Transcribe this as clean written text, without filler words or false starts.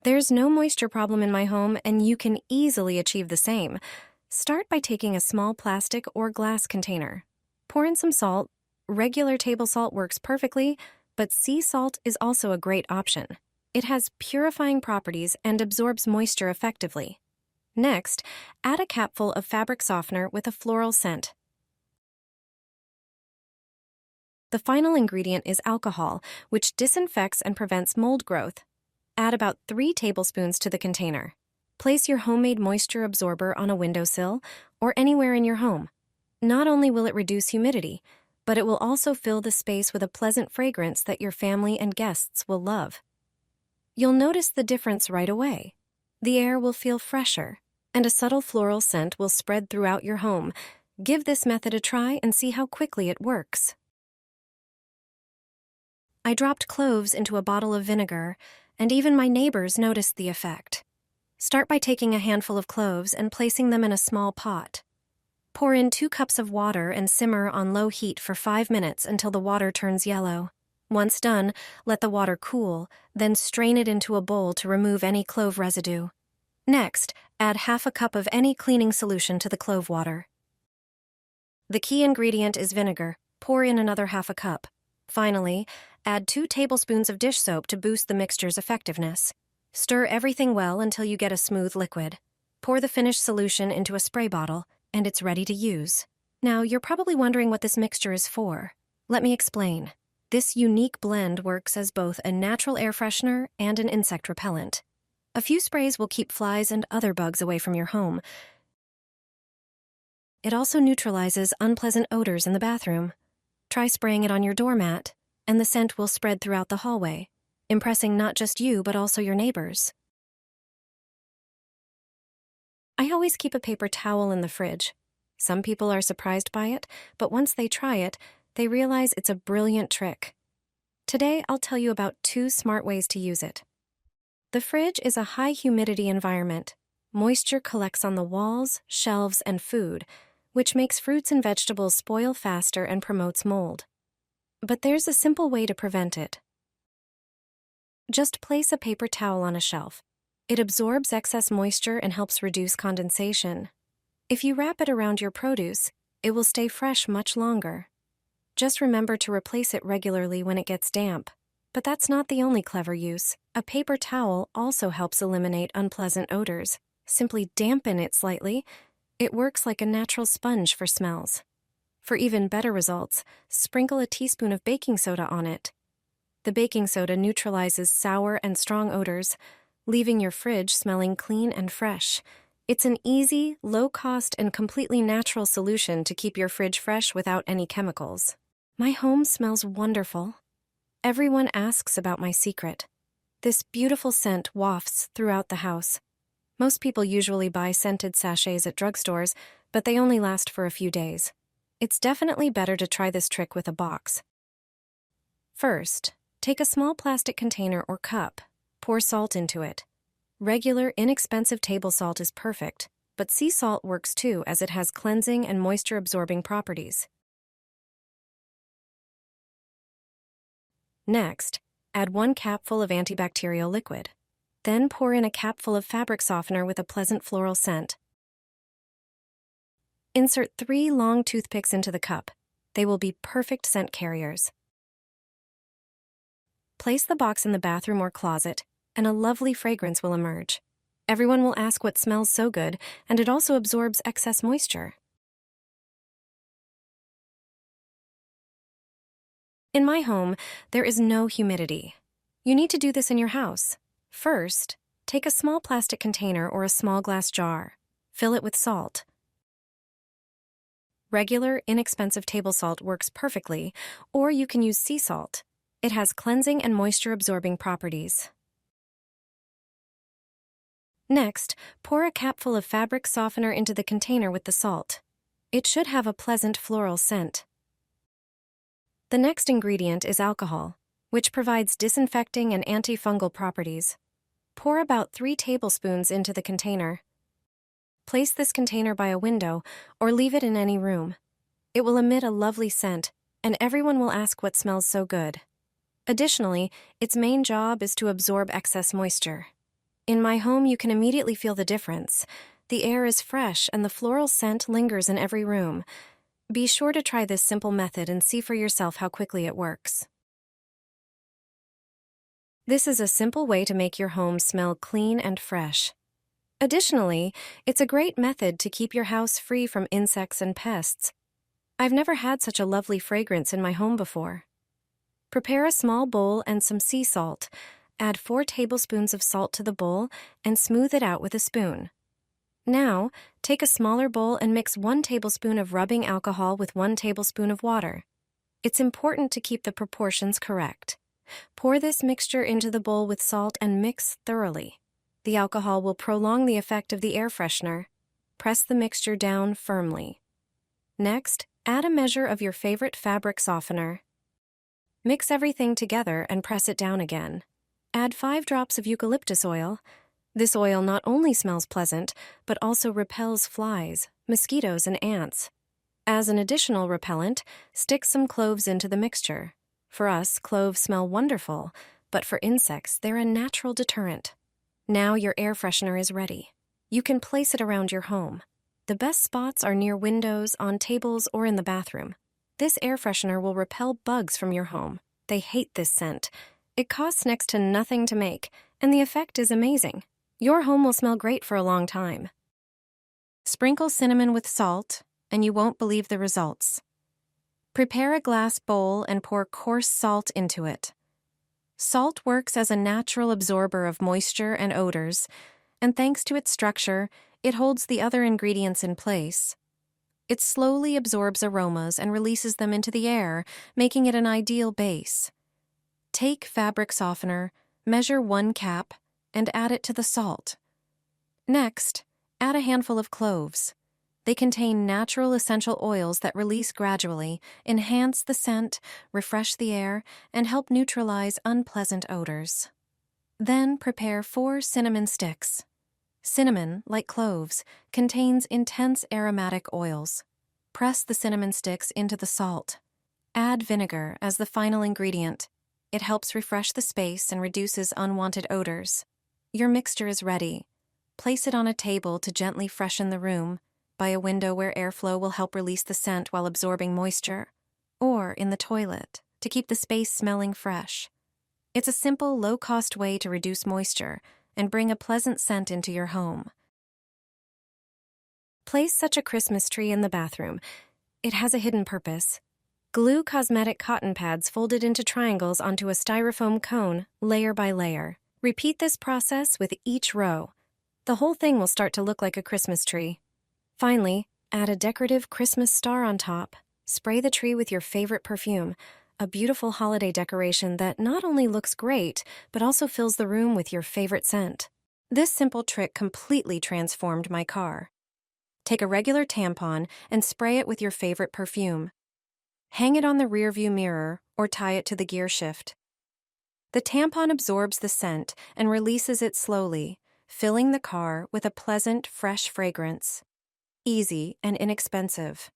There's no moisture problem in my home, and you can easily achieve the same. Start by taking a small plastic or glass container. Pour in some salt. Regular table salt works perfectly, but sea salt is also a great option. It has purifying properties and absorbs moisture effectively. Next, add a capful of fabric softener with a floral scent. The final ingredient is alcohol, which disinfects and prevents mold growth. Add about 3 tablespoons to the container. Place your homemade moisture absorber on a windowsill or anywhere in your home. Not only will it reduce humidity, but it will also fill the space with a pleasant fragrance that your family and guests will love. You'll notice the difference right away. The air will feel fresher, and a subtle floral scent will spread throughout your home. Give this method a try and see how quickly it works. I dropped cloves into a bottle of vinegar, and even my neighbors noticed the effect. Start by taking a handful of cloves and placing them in a small pot. Pour in 2 cups of water and simmer on low heat for 5 minutes until the water turns yellow. Once done, let the water cool, then strain it into a bowl to remove any clove residue. Next, add half a cup of any cleaning solution to the clove water. The key ingredient is vinegar. Pour in another half a cup. Finally, add 2 tablespoons of dish soap to boost the mixture's effectiveness. Stir everything well until you get a smooth liquid. Pour the finished solution into a spray bottle, and it's ready to use. Now, you're probably wondering what this mixture is for. Let me explain. This unique blend works as both a natural air freshener and an insect repellent. A few sprays will keep flies and other bugs away from your home. It also neutralizes unpleasant odors in the bathroom. Try spraying it on your doormat, and the scent will spread throughout the hallway, impressing not just you but also your neighbors. I always keep a paper towel in the fridge. Some people are surprised by it, but once they try it, they realize it's a brilliant trick. Today, I'll tell you about 2 smart ways to use it. The fridge is a high-humidity environment. Moisture collects on the walls, shelves, and food, which makes fruits and vegetables spoil faster and promotes mold. But there's a simple way to prevent it. Just place a paper towel on a shelf. It absorbs excess moisture and helps reduce condensation. If you wrap it around your produce, it will stay fresh much longer. Just remember to replace it regularly when it gets damp. But that's not the only clever use. A paper towel also helps eliminate unpleasant odors. Simply dampen it slightly. It works like a natural sponge for smells. For even better results, sprinkle a teaspoon of baking soda on it. The baking soda neutralizes sour and strong odors, leaving your fridge smelling clean and fresh. It's an easy, low-cost, and completely natural solution to keep your fridge fresh without any chemicals. My home smells wonderful. Everyone asks about my secret. This beautiful scent wafts throughout the house. Most people usually buy scented sachets at drugstores, but they only last for a few days. It's definitely better to try this trick with a box. First, take a small plastic container or cup. Pour salt into it. Regular, inexpensive table salt is perfect, but sea salt works too as it has cleansing and moisture-absorbing properties. Next, add 1 capful of antibacterial liquid. Then pour in a capful of fabric softener with a pleasant floral scent. Insert 3 long toothpicks into the cup. They will be perfect scent carriers. Place the box in the bathroom or closet, and a lovely fragrance will emerge. Everyone will ask what smells so good, and it also absorbs excess moisture. In my home, there is no humidity. You need to do this in your house. First, take a small plastic container or a small glass jar. Fill it with salt. Regular, inexpensive table salt works perfectly, or you can use sea salt. It has cleansing and moisture-absorbing properties. Next, pour a capful of fabric softener into the container with the salt. It should have a pleasant floral scent. The next ingredient is alcohol, which provides disinfecting and antifungal properties. Pour about 3 tablespoons into the container. Place this container by a window or leave it in any room. It will emit a lovely scent, and everyone will ask what smells so good. Additionally, its main job is to absorb excess moisture. In my home, you can immediately feel the difference. The air is fresh and the floral scent lingers in every room. Be sure to try this simple method and see for yourself how quickly it works. This is a simple way to make your home smell clean and fresh. Additionally, it's a great method to keep your house free from insects and pests. I've never had such a lovely fragrance in my home before. Prepare a small bowl and some sea salt. Add 4 tablespoons of salt to the bowl and smooth it out with a spoon. Now, take a smaller bowl and mix 1 tablespoon of rubbing alcohol with 1 tablespoon of water. It's important to keep the proportions correct. Pour this mixture into the bowl with salt and mix thoroughly. The alcohol will prolong the effect of the air freshener. Press the mixture down firmly. Next, add a measure of your favorite fabric softener. Mix everything together and press it down again. Add 5 drops of eucalyptus oil. This oil not only smells pleasant, but also repels flies, mosquitoes, and ants. As an additional repellent, stick some cloves into the mixture. For us, cloves smell wonderful, but for insects, they're a natural deterrent. Now your air freshener is ready. You can place it around your home. The best spots are near windows, on tables, or in the bathroom. This air freshener will repel bugs from your home. They hate this scent. It costs next to nothing to make, and the effect is amazing. Your home will smell great for a long time. Sprinkle cinnamon with salt, and you won't believe the results. Prepare a glass bowl and pour coarse salt into it. Salt works as a natural absorber of moisture and odors, and thanks to its structure, it holds the other ingredients in place. It slowly absorbs aromas and releases them into the air, making it an ideal base. Take fabric softener, measure 1 cap, and add it to the salt. Next, add a handful of cloves. They contain natural essential oils that release gradually, enhance the scent, refresh the air, and help neutralize unpleasant odors. Then prepare 4 cinnamon sticks. Cinnamon, like cloves, contains intense aromatic oils. Press the cinnamon sticks into the salt. Add vinegar as the final ingredient. It helps refresh the space and reduces unwanted odors. Your mixture is ready. Place it on a table to gently freshen the room, by a window where airflow will help release the scent while absorbing moisture, or in the toilet to keep the space smelling fresh. It's a simple, low-cost way to reduce moisture and bring a pleasant scent into your home. Place such a Christmas tree in the bathroom. It has a hidden purpose. Glue cosmetic cotton pads folded into triangles onto a styrofoam cone, layer by layer. Repeat this process with each row. The whole thing will start to look like a Christmas tree. Finally, add a decorative Christmas star on top. Spray the tree with your favorite perfume, a beautiful holiday decoration that not only looks great, but also fills the room with your favorite scent. This simple trick completely transformed my car. Take a regular tampon and spray it with your favorite perfume. Hang it on the rearview mirror or tie it to the gear shift. The tampon absorbs the scent and releases it slowly, filling the car with a pleasant, fresh fragrance. Easy and inexpensive.